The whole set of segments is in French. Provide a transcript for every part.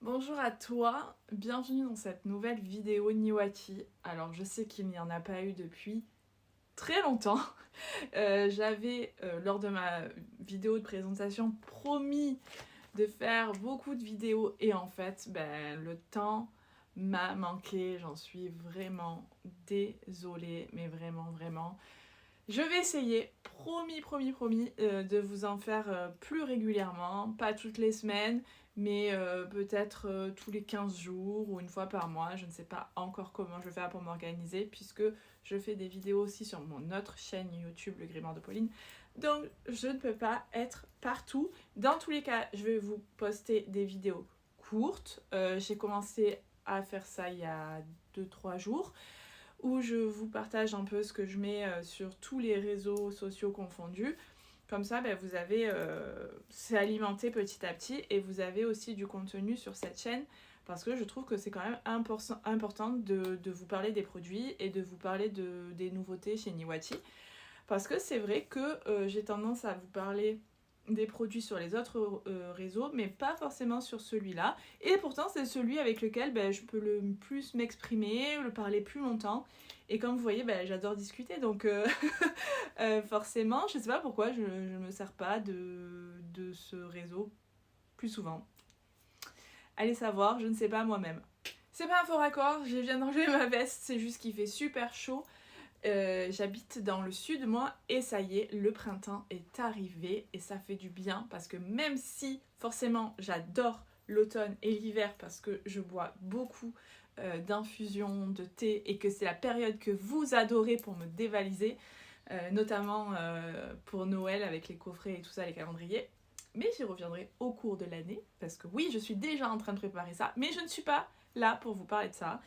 Bonjour à toi, bienvenue dans cette nouvelle vidéo Niwati. Alors je sais qu'il n'y en a pas eu depuis très longtemps. J'avais lors de ma vidéo de présentation promis de faire beaucoup de vidéos et en fait le temps m'a manqué, j'en suis vraiment désolée, mais vraiment. Je vais essayer, promis, de vous en faire plus régulièrement, pas toutes les semaines, mais peut-être tous les 15 jours ou une fois par mois. Je ne sais pas encore comment je vais faire pour m'organiser, puisque je fais des vidéos aussi sur mon autre chaîne YouTube, Le Grimoire de Pauline. Donc je ne peux pas être partout. Dans tous les cas, je vais vous poster des vidéos courtes. J'ai commencé à faire ça il y a 2-3 jours où je vous partage un peu ce que je mets sur tous les réseaux sociaux confondus. Comme ça, vous avez, c'est alimenté petit à petit et vous avez aussi du contenu sur cette chaîne parce que je trouve que c'est quand même important de vous parler des produits et de vous parler des nouveautés chez Niwati. Parce que c'est vrai que j'ai tendance à vous parler des produits sur les autres réseaux, mais pas forcément sur celui-là. Et pourtant, c'est celui avec lequel je peux le plus m'exprimer, le parler plus longtemps. Et comme vous voyez, j'adore discuter, donc forcément, je sais pas pourquoi je ne me sers pas de ce réseau plus souvent. Allez savoir, je ne sais pas moi-même. C'est pas un faux raccord, je viens d'enlever ma veste, c'est juste qu'il fait super chaud. J'habite dans le sud moi et ça y est, le printemps est arrivé et ça fait du bien parce que même si forcément j'adore l'automne et l'hiver parce que je bois beaucoup d'infusions, de thé et que c'est la période que vous adorez pour me dévaliser, notamment pour Noël avec les coffrets et tout ça, les calendriers. Mais j'y reviendrai au cours de l'année parce que oui, je suis déjà en train de préparer ça, mais je ne suis pas là pour vous parler de ça.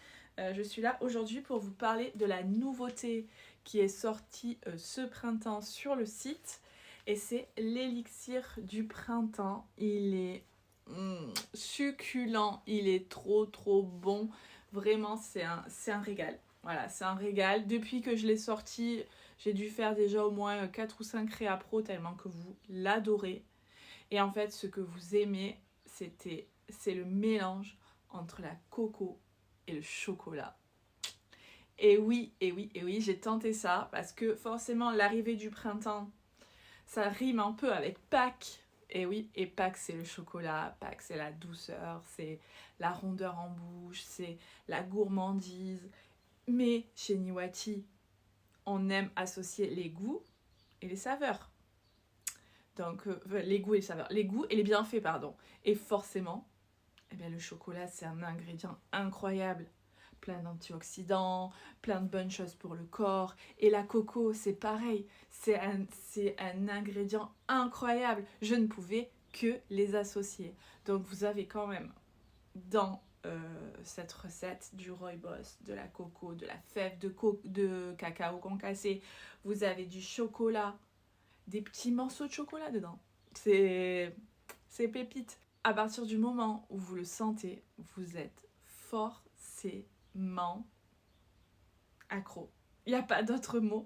Je suis là aujourd'hui pour vous parler de la nouveauté qui est sortie ce printemps sur le site. Et c'est l'élixir du printemps. Il est succulent, il est trop bon. Vraiment, c'est un régal. Voilà, c'est un régal. Depuis que je l'ai sorti, j'ai dû faire déjà au moins 4 ou 5 réa pro tellement que vous l'adorez. Et en fait, ce que vous aimez, c'est le mélange entre la coco et le chocolat. Et oui, j'ai tenté ça parce que forcément l'arrivée du printemps, ça rime un peu avec Pâques. Et oui, et Pâques c'est le chocolat, Pâques c'est la douceur, c'est la rondeur en bouche, c'est la gourmandise. Mais chez Niwati, on aime associer les goûts et les saveurs. Donc les goûts et les saveurs, les goûts et les bienfaits, pardon. Et forcément, le chocolat c'est un ingrédient incroyable. Plein d'antioxydants, plein de bonnes choses pour le corps. Et la coco, c'est pareil. C'est un ingrédient incroyable. Je ne pouvais que les associer. Donc vous avez quand même dans cette recette du rooibos, de la coco, de la fève de cacao concassé, vous avez du chocolat, des petits morceaux de chocolat dedans. C'est pépite. À partir du moment où vous le sentez, vous êtes forcément accro. Il n'y a pas d'autre mot.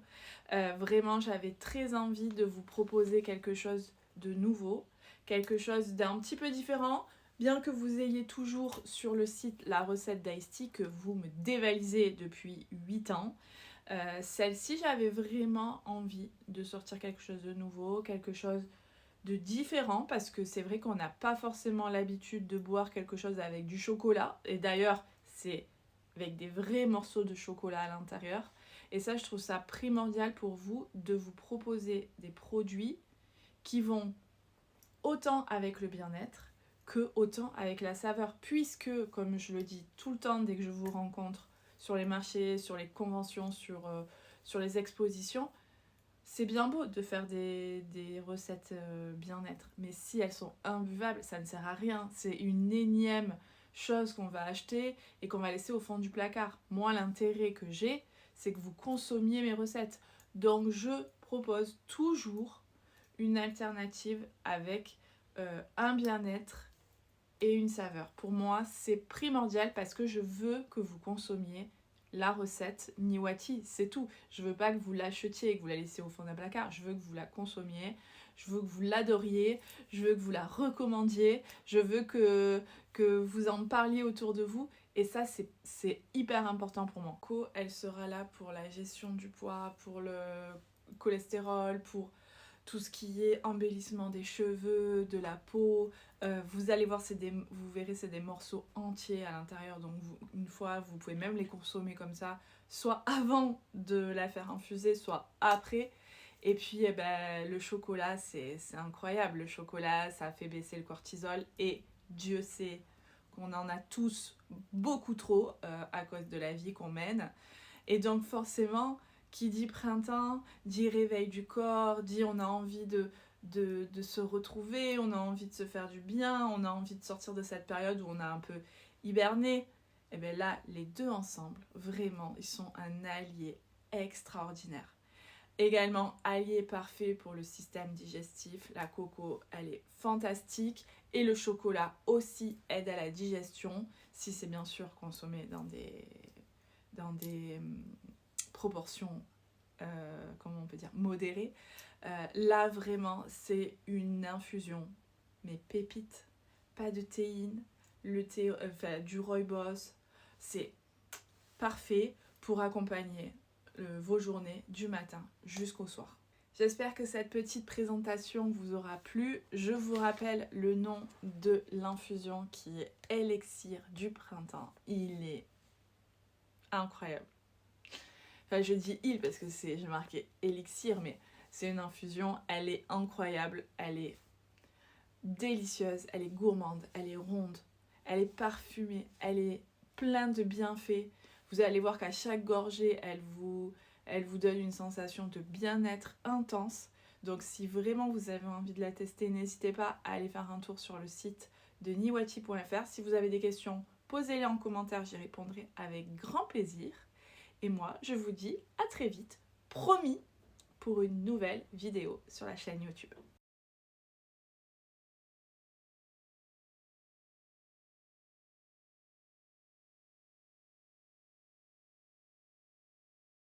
Vraiment, j'avais très envie de vous proposer quelque chose de nouveau, quelque chose d'un petit peu différent, bien que vous ayez toujours sur le site la recette d'Ice Tea que vous me dévalisez depuis 8 ans. Celle-ci, j'avais vraiment envie de sortir quelque chose de nouveau, quelque chose de différent, parce que c'est vrai qu'on n'a pas forcément l'habitude de boire quelque chose avec du chocolat, et d'ailleurs c'est avec des vrais morceaux de chocolat à l'intérieur, et ça je trouve ça primordial pour vous de vous proposer des produits qui vont autant avec le bien-être que autant avec la saveur, puisque comme je le dis tout le temps dès que je vous rencontre sur les marchés, sur les conventions, sur les expositions, c'est bien beau de faire des recettes bien-être, mais si elles sont imbuvables, ça ne sert à rien. C'est une énième chose qu'on va acheter et qu'on va laisser au fond du placard. Moi, l'intérêt que j'ai, c'est que vous consommiez mes recettes. Donc, je propose toujours une alternative avec un bien-être et une saveur. Pour moi, c'est primordial parce que je veux que vous consommiez la recette Niwati, c'est tout. Je veux pas que vous l'achetiez et que vous la laissiez au fond d'un placard, je veux que vous la consommiez, je veux que vous l'adoriez, je veux que vous la recommandiez, je veux que vous en parliez autour de vous. Et ça, c'est hyper important pour moi. Elle sera là pour la gestion du poids, pour le cholestérol, pour tout ce qui est embellissement des cheveux, de la peau. Vous allez voir, vous verrez, c'est des morceaux entiers à l'intérieur. Donc une fois, vous pouvez même les consommer comme ça, soit avant de la faire infuser, soit après. Et puis eh ben, le chocolat, c'est incroyable. Le chocolat, ça fait baisser le cortisol. Et Dieu sait qu'on en a tous beaucoup trop à cause de la vie qu'on mène. Et donc forcément, qui dit printemps, dit réveil du corps, dit on a envie de se retrouver, on a envie de se faire du bien, on a envie de sortir de cette période où on a un peu hiberné. Et bien là, les deux ensemble, vraiment, ils sont un allié extraordinaire. Également, allié parfait pour le système digestif. La coco, elle est fantastique. Et le chocolat aussi aide à la digestion, si c'est bien sûr consommé dans des proportions, comment on peut dire, modérées. Là, vraiment, c'est une infusion, mais pépite. Pas de théine, du rooibos. C'est parfait pour accompagner vos journées du matin jusqu'au soir. J'espère que cette petite présentation vous aura plu. Je vous rappelle le nom de l'infusion qui est Élixir du printemps. Il est incroyable. Enfin, je dis il parce que j'ai marqué Élixir, mais c'est une infusion, elle est incroyable, elle est délicieuse, elle est gourmande, elle est ronde, elle est parfumée, elle est pleine de bienfaits. Vous allez voir qu'à chaque gorgée, elle vous donne une sensation de bien-être intense. Donc si vraiment vous avez envie de la tester, n'hésitez pas à aller faire un tour sur le site de niwati.fr. Si vous avez des questions, posez-les en commentaire, j'y répondrai avec grand plaisir. Et moi, je vous dis à très vite, promis, pour une nouvelle vidéo sur la chaîne YouTube.